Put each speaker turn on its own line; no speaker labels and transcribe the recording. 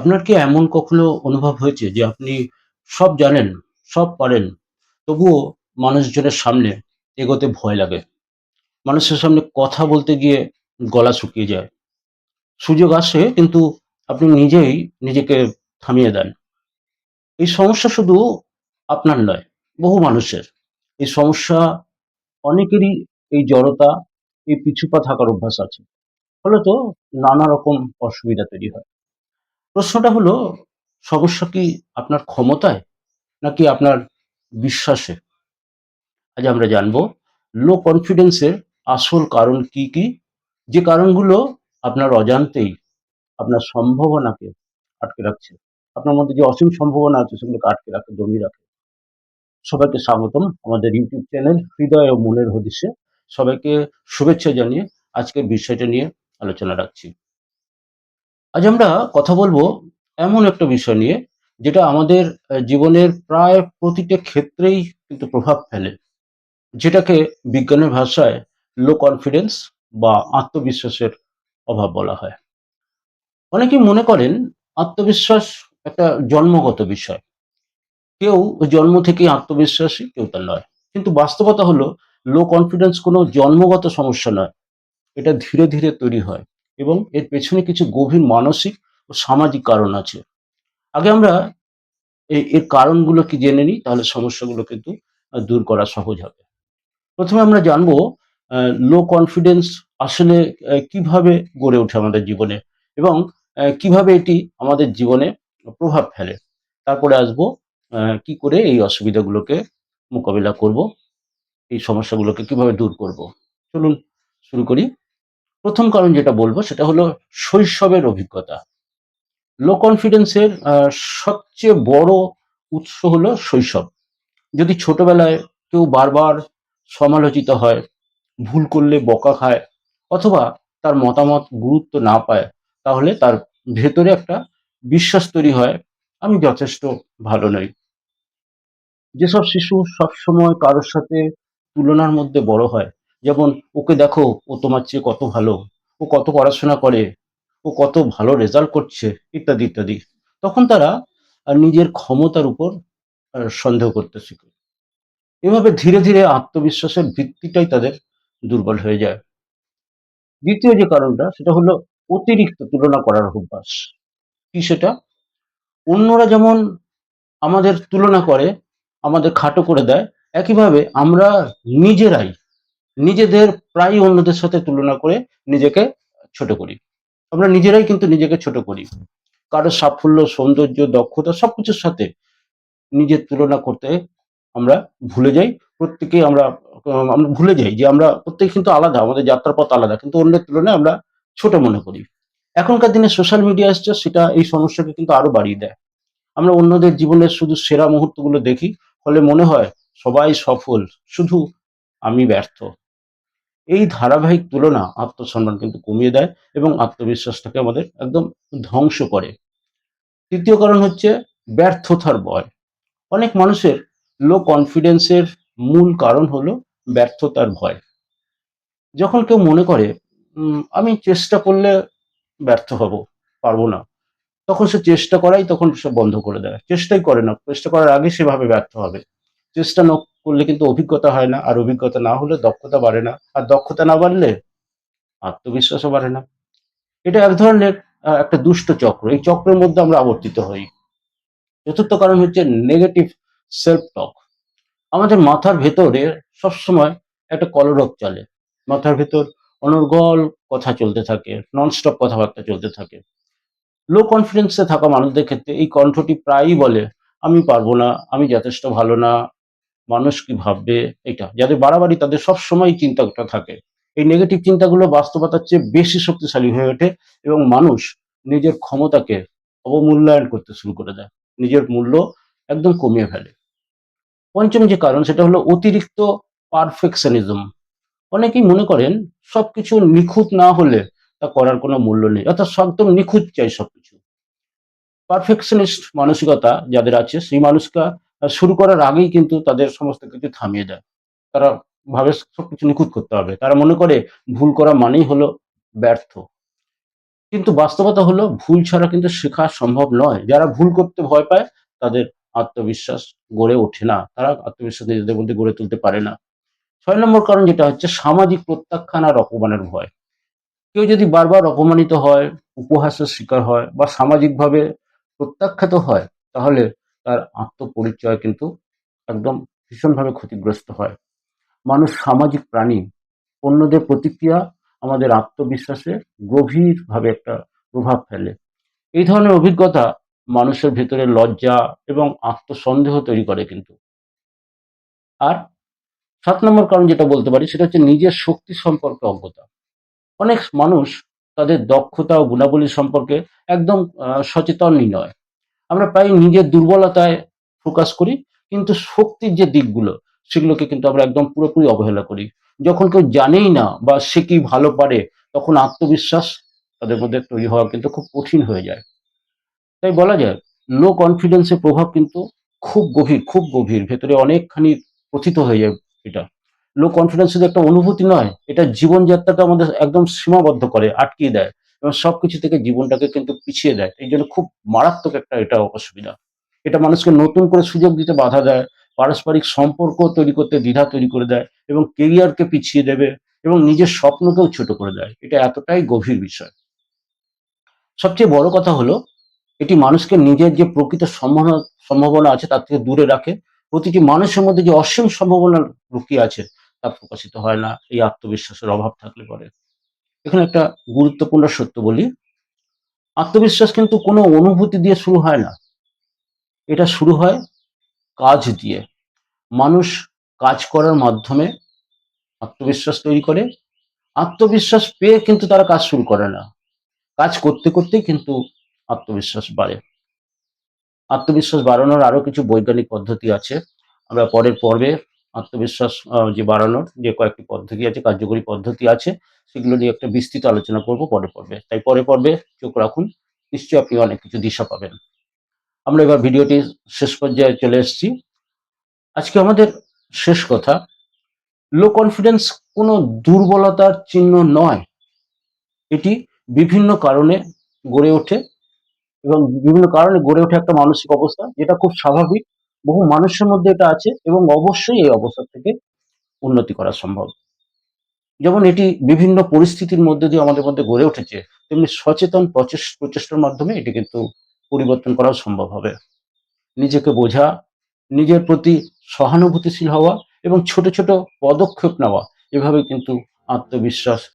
আপনার কি এমন কখনো অনুভব হয়েছে যে আপনি সব জানেন, সব পারেন, তবুও মানুষজনের সামনে এগোতে ভয় লাগে? মানুষের সামনে কথা বলতে গিয়ে গলা শুকিয়ে যায়। সুযোগ আসে কিন্তু আপনি নিজেই নিজেকে থামিয়ে দেন। এই সমস্যা শুধু আপনার নয়, বহু মানুষের। এই সমস্যা অনেকেরই এই জড়তা, এই পিছুপা থাকার অভ্যাস আছে। ফলত নানা রকম অসুবিধা তৈরি হয়। প্রশ্নটা হলো সমস্যা কি আপনার ক্ষমতায়? নাকি আপনার বিশ্বাসে? আজ আমরা জানবো লো কনফিডেন্স এর আসল কারণ কি কি, যে কারণগুলো আপনার অজান্তেই আপনার সম্ভাবনাকে আটকে রাখছে, আপনার মধ্যে যে অসীম সম্ভাবনা আছে সেগুলোকে আটকে রাখে, দমিয়ে রাখে। সবাইকে স্বাগতম আমাদের ইউটিউব চ্যানেল হৃদয় ও মনের হদিশে। সবাইকে শুভেচ্ছা জানিয়ে আজকের বিষয়টা নিয়ে আলোচনা রাখছি। আজ আমরা কথা বলবো এমন একটা বিষয় নিয়ে যেটা আমাদের জীবনের প্রায় প্রতিটা ক্ষেত্রেই কিন্তু প্রভাব ফেলে, যেটাকে বিজ্ঞানের ভাষায় লো কনফিডেন্স বা আত্মবিশ্বাসের অভাব বলা হয়। অনেকেই মনে করেন আত্মবিশ্বাস একটা জন্মগত বিষয়। কেউ জন্ম থেকেই আত্মবিশ্বাসী, কেউ তা নয়। কিন্তু বাস্তবতা হলো লো কনফিডেন্স কোনো জন্মগত সমস্যা নয়। এটা ধীরে ধীরে তৈরি হয় এবং এর পেছনে কিছু গভীর মানসিক ও সামাজিক কারণ আছে। আগে আমরা এর কারণগুলো কি জেনে নিই, তাহলে সমস্যাগুলো কিন্তু দূর করা সহজ হবে। প্রথমে আমরা জানবো লো কনফিডেন্স আসলে কিভাবে গড়ে ওঠে আমাদের জীবনে এবং কিভাবে এটি আমাদের জীবনে প্রভাব ফেলে। তারপরে আসবো কি করে এই অসুবিধাগুলোকে মোকাবিলা করব, এই সমস্যাগুলোকে কিভাবে দূর করব। চলুন শুরু করি। প্রথম কারণ যেটা বলবো সেটা হলো শৈশবের অভিজ্ঞতা। লো কনফিডেন্সের সবচেয়ে বড় উৎস হলো শৈশব। যদি ছোটবেলায় কেউ বারবার সমালোচিত হয়, ভুল করলে বকা খায় অথবা তার মতামত গুরুত্ব না পায়, তাহলে তার ভেতরে একটা বিশ্বাস তৈরি হয়, আমি যথেষ্ট ভালো নই। যেসব শিশু সবসময় কারোর সাথে তুলনার মধ্যে বড় হয়, যেমন ওকে দেখো, ও তোমার চেয়ে কত ভালো, ও কত পড়াশোনা করে, ও কত ভালো রেজাল্ট করছে, ইত্যাদি ইত্যাদি, তখন তারা নিজের ক্ষমতার উপর সন্দেহ করতে শিখে। এভাবে ধীরে ধীরে আত্মবিশ্বাসের ভিত্তিটাই তাদের দুর্বল হয়ে যায়। দ্বিতীয় যে কারণটা সেটা হলো অতিরিক্ত তুলনা করার অভ্যাস। কি সেটা? অন্যরা যেমন আমাদের তুলনা করে, আমাদের খাটো করে দেয়, একইভাবে আমরা নিজেরাই নিজেদের প্রায়ই অন্যদের সাথে তুলনা করে নিজেকে ছোট করি। আমরা নিজেরাই কিন্তু নিজেকে ছোট করি। কারো সাফল্য, সৌন্দর্য, দক্ষতা সবকিছুর সাথে নিজের তুলনা করতে আমরা ভুলে যাই। প্রত্যেকেই আমরা ভুলে যাই যে আমরা প্রত্যেকে কিন্তু আলাদা, আমাদের যাত্রার পথ আলাদা। কিন্তু অন্যের তুলনায় আমরা ছোট মনে করি। এখনকার দিনে সোশ্যাল মিডিয়া এসছে, সেটা এই সমস্যাকে কিন্তু আরো বাড়িয়ে দেয়। আমরা অন্যদের জীবনের শুধু সেরা মুহূর্তগুলো দেখি, ফলে মনে হয় সবাই সফল, শুধু আমি ব্যর্থ। এই ধারাবাহিক তুলনা আত্মসম্মান কিন্তু কমিয়ে দেয় এবং আত্মবিশ্বাসটাকে আমাদের একদম ধ্বংস করে। তৃতীয় কারণ হচ্ছে ব্যর্থতার ভয়। অনেক মানুষের লো কনফিডেন্সের মূল কারণ হলো ব্যর্থতার ভয়। যখন কেউ মনে করে আমি চেষ্টা করলে ব্যর্থ হব, পারবো না, তখন সে চেষ্টা করাই তখন সে বন্ধ করে দেয়। চেষ্টাই করে না। চেষ্টা করার আগে সেভাবে ব্যর্থ হবে। চেষ্টা না করলে কিন্তু অভিজ্ঞতা হয় না। আর অভিজ্ঞতা না হলে দক্ষতা বাড়ে না। আর দক্ষতা না বাড়লে আত্মবিশ্বাসও বাড়ে না। এটা এক ধরনের একটা দুষ্ট চক্র। এই চক্রের মধ্যে আমরা আবর্তিত হই। চতুর্থ কারণ হচ্ছে নেগেটিভ সেলফ টক। আমাদের মাথার ভেতরে সবসময় একটা কলরব চলে। মাথার ভেতর অনর্গল কথা চলতে থাকে, ননস্টপ কথাবার্তা চলতে থাকে। লো কনফিডেন্স এ থাকা মানুষদের ক্ষেত্রে এই কণ্ঠটি প্রায়ই বলে, "আমি পারব না, আমি যথেষ্ট ভালো না, মানুষ কি ভাববে?" এটা। যাদের বাড়াবাড়ি তাদের সবসময় চিন্তাটা থাকে। এই নেগেটিভ চিন্তাগুলো বাস্তবতার চেয়ে বেশি শক্তিশালী হয়ে ওঠে এবং মানুষ নিজের ক্ষমতাকে অবমূল্যায়ন করতে শুরু করে দেয়। নিজের মূল্য একদম কমিয়ে ফেলে। পঞ্চম যে কারণ সেটা হলো অতিরিক্ত পারফেকশনিজম। অনেকেই মনে করেন সবকিছু নিখুঁত না হলে তা করার কোনো মূল্য নেই। অর্থাৎ একদম নিখুঁত চাই সবকিছু। পারফেকশনিস্ট মানসিকতা যাদের আছে সেই মানুষরা শুরু করার আগেই কিন্তু তাদের সমস্ত কিছু থামিয়ে দেয়। তারা ভাবে সবকিছু নিখুঁত করতে হবে। তারা মনে করে ভুল করা মানেই হলো ব্যর্থ। কিন্তু বাস্তবতা হলো ভুল ছাড়া কিন্তু শেখা সম্ভব নয়। যারা ভুল করতে ভয় পায় তাদের আত্মবিশ্বাস গড়ে ওঠে না। তারা আত্মবিশ্বাস নিজেদের মধ্যে গড়ে তুলতে পারে না। ৬ নম্বর কারণ যেটা হচ্ছে সামাজিক প্রত্যাখ্যান আর অপমানের ভয়। কেউ যদি বারবার অপমানিত হয়, উপহাসের শিকার হয় বা সামাজিকভাবে প্রত্যাখ্যাত হয়, তাহলে তার আত্মপরিচয় কিন্তু একদম ভীষণভাবে ক্ষতিগ্রস্ত হয়। মানুষ সামাজিক প্রাণী। অন্যদের প্রতিক্রিয়া আমাদের আত্মবিশ্বাসে গভীরভাবে একটা প্রভাব ফেলে। এই ধরনের অভিজ্ঞতা মানুষের ভেতরে লজ্জা এবং আত্মসন্দেহ তৈরি করে কিন্তু। আর ৭ নম্বর কারণ যেটা বলতে পারি সেটা হচ্ছে নিজের শক্তি সম্পর্কে অজ্ঞতা। অনেক মানুষ তাদের দক্ষতা ও গুণাবলী সম্পর্কে একদম সচেতনই নয়। আমরা প্রায় নিজের দুর্বলতায় ফোকাস করি, কিন্তু শক্তির যে দিকগুলো সেগুলোকে কিন্তু আমরা একদম পুরোপুরি অবহেলা করি। যখন কেউ জানেই না বা সে কি ভালো পারে, তখন আত্মবিশ্বাস তাদের মধ্যে তৈরি হওয়া কিন্তু খুব কঠিন হয়ে যায়। তাই বলা যায় লো কনফিডেন্স এর প্রভাব কিন্তু খুব গভীর, খুব গভীর। ভেতরে অনেকখানি প্রথিত হয়ে যায় এটা। লো কনফিডেন্স শুধু একটা অনুভূতি নয়, এটা জীবনযাত্রাকে আমাদের একদম সীমাবদ্ধ করে, আটকিয়ে দেয় এবং সবকিছু থেকে জীবনটাকে কিন্তু পিছিয়ে দেয়। এইজন্য খুব মারাত্মক একটা এটা অসুবিধা। এটা মানুষকে নতুন করে সুযোগ দিতে বাধা দেয়, পারস্পরিক সম্পর্ক তৈরি করতে দ্বিধা তৈরি করে দেয় এবং কেরিয়ারকে পিছিয়ে দেবে এবং নিজের স্বপ্নকেও ছোট করে দেয়। এটা এতটাই গভীর বিষয়। সবচেয়ে বড় কথা হলো এটি মানুষকে নিজের যে প্রকৃত সম্ভাবনা আছে তার থেকে দূরে রাখে। প্রতিটি মানুষের মধ্যে যে অসীম সম্ভাবনা লুকিয়ে আছে তা প্রকাশিত হয় না এই আত্মবিশ্বাসের অভাব থাকলে পরে। এখানে একটা গুরুত্বপূর্ণ সত্য বলি, আত্মবিশ্বাস কিন্তু কোনো অনুভূতি দিয়ে শুরু হয় না। এটা শুরু হয় কাজ দিয়ে। মানুষ কাজ করার মাধ্যমে আত্মবিশ্বাস তৈরি করে। আত্মবিশ্বাস পেয়ে কিন্তু তারা কাজ শুরু করে না। কাজ করতে, করতেই কিন্তু আত্মবিশ্বাস বাড়ে। আত্মবিশ্বাস বাড়ানোর আরো কিছু বৈজ্ঞানিক পদ্ধতি আছে। আমরা পরের পর্বে আত্মবিশ্বাস যে বাড়ানোর যে কয়েকটি পদ্ধতি আছে, কার্যকরী পদ্ধতি আছে, সেগুলো নিয়ে একটা বিস্তৃত আলোচনা করব পরের পর্বে। তাই পরের পর্বে চোখ রাখুন। নিশ্চয়ই আপনি অনেক কিছু দিশা পাবেন। আমরা এবার ভিডিওটির শেষ পর্যায়ে চলে এসেছি। আজকে আমাদের শেষ কথা, লো কনফিডেন্স কোনো দুর্বলতার চিহ্ন নয়। এটি বিভিন্ন কারণে গড়ে ওঠে এবং বিভিন্ন কারণে গড়ে ওঠে একটা মানসিক অবস্থা যেটা খুব স্বাভাবিক। বহু মানুষের মধ্যে এটা আছে এবং অবশ্যই এই অবস্থা থেকে উন্নতি করা সম্ভব। যেমন এটি বিভিন্ন পরিস্থিতির মধ্যে দিয়ে আমাদের মধ্যে গড়ে উঠেছে, তেমনি সচেতন প্রচেষ্টার মাধ্যমে এটি কিন্তু পরিবর্তন করাও সম্ভব হবে। নিজেকে বোঝা, নিজের প্রতি সহানুভূতিশীল হওয়া এবং ছোট ছোট পদক্ষেপ নেওয়া, এভাবে কিন্তু আত্মবিশ্বাস